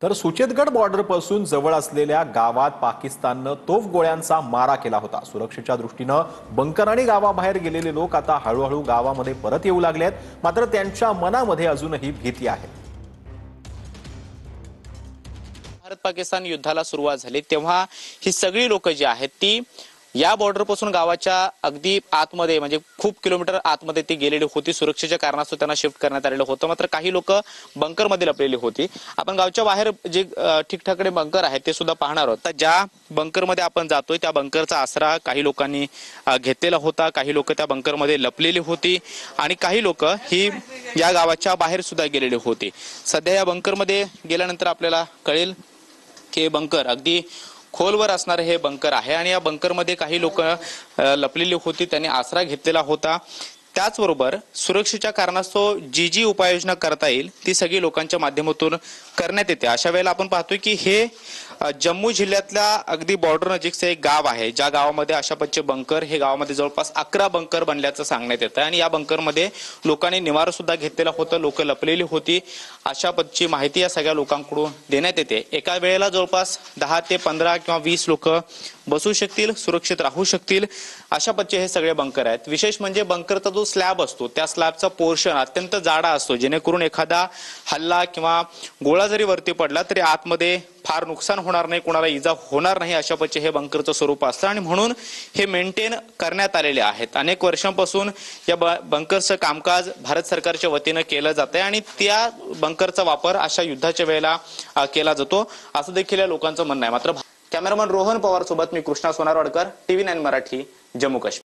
तर सुचेतगड बॉर्डर पासून जवळ असलेल्या गावात पाकिस्ताननं तोफगोळ्यांचा मारा केला होता। सुरक्षेच्या दृष्टीनं बंकर आणि गावाबाहेर गेलेले लोक आता हळूहळू गावामध्ये परत येऊ लागलेत, मात्र त्यांच्या मनामध्ये अजूनही भीती आहे। भारत पाकिस्तान युद्धाला सुरुवात झाली तेव्हा ही सगळी लोक जी आहेत ती या बॉर्डर पासून गावाच्या अगदी आतमध्ये म्हणजे खूप किलोमीटर आतमध्ये ती गेलेली होती। सुरक्षेच्या कारणास्तव त्यांना शिफ्ट करण्यात आलेलं होतं, मात्र काही लोक बंकर मध्ये लपलेली होती। आपण गावच्या बाहेर जे ठिकठाकडे बंकर आहेत ते सुद्धा पाहणार आहोत। ज्या बंकर मध्ये आपण जातोय त्या बंकरचा आसरा काही लोकांनी घेतलेला होता, काही लोक त्या बंकर मध्ये लपलेली होती आणि काही लोक ही या गावाच्या बाहेर सुद्धा गेलेली होती। सध्या या बंकर मध्ये गेल्यानंतर आपल्याला कळेल की हे बंकर अगदी खोलवर असणारे हे बंकर आहे आणि या बंकरमध्ये काही लोक लपलेली होती, त्यांनी आसरा घेतलेला होता। त्याचबरोबर सुरक्षेच्या कारणास्तव जी उपाययोजना करता येईल ती सगळी लोकांच्या माध्यमातून करण्यात येते। अशा वेळेला आपण पाहतोय की हे जम्मू जिल्ह्यातल्या अगदी बॉर्डर नजीकचं एक गाव आहे, ज्या गावामध्ये अशा पद्धतीचे बंकर हे गावामध्ये जवळपास 11 बंकर बनल्याचं सांगण्यात येतं आणि या बंकरमध्ये लोकांनी निवारा सुद्धा घेतलेला होता, लोक लपलेली होती। अशा पद्धतीची माहिती या सगळ्या लोकांकडून देण्यात येते। एका वेळेला जवळपास 10 ते 15 किंवा 20 लोक बसू शकतील, सुरक्षित राहू शकतील, अशा पद्धतीचे हे सगळे बंकर आहेत। विशेष म्हणजे बंकरचा जो स्लॅब असतो त्या स्लॅबचा पोर्शन अत्यंत जाडा असतो, जेणेकरून एखादा हल्ला किंवा गोळा जरी वरती पडला तरी आतमध्ये फार नुकसान होणार नाही, कोणाला इजा होणार नाही, अशा पद्धतीचे हे बंकरचं स्वरूप असतं आणि म्हणून हे मेंटेन करण्यात आलेले आहेत। अनेक वर्षांपासून या बंकरचं कामकाज भारत सरकारच्या वतीनं केलं जातंय आणि त्या बंकरचा वापर अशा युद्धाच्या वेळेला केला जातो असं देखील या लोकांचं म्हणणं आहे। मात्र कॅमेरामन रोहन पवार सोबत मी कृष्णा सोनारवाडकर, TV9 मराठी, जम्मू काश्मीर।